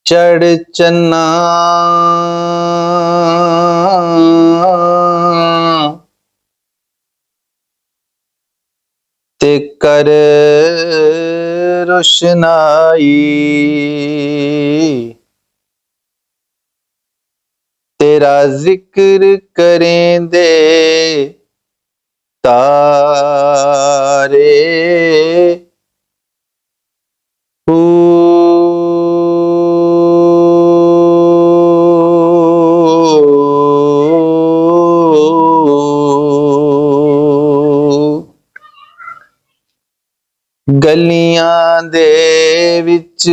ਚੜ ਚੰਨਾ ਤੇ ਕਰ ਰੋਸ਼ਨਾਈ, ਤੇਰਾ ਜ਼ਿਕਰ ਕਰੇਂਦੇ ਤਾਰੇ ਗਲੀਆਂ ਦੇ ਵਿੱਚ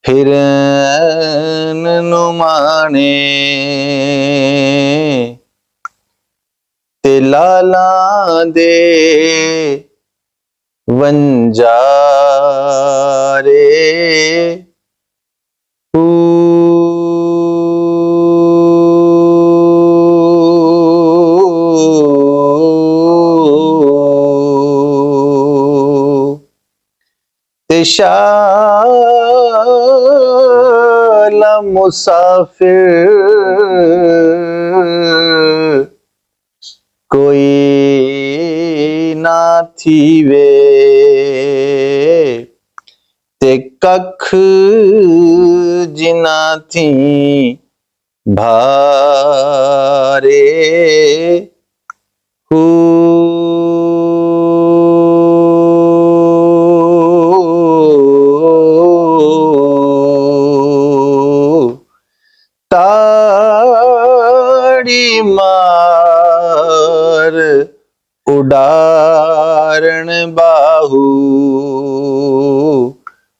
ਫਿਰਨ ਨੂੰ ਮਾਣੇ, ਤੇ ਲਾਲਾਂ ਦੇ ਵੰਜਾਰੇ ਤੇ ਸ਼ਾਲਾ ਮੁਸਾਫਿਰ ਕੋਈ ਨਾ ਥੀਵੇ, ਤੇ ਕੱਖ ਜਿਨਾ ਥੀ ਭਾਰੇ ਤਾੜੀ ਮਾਰ ਉਡਾਰਣ ਬਾਹੂ,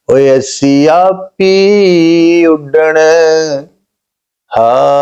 ਓਏ ਅਸੀਂ ਆਪੀ ਉੱਡਣ ਹਾਂ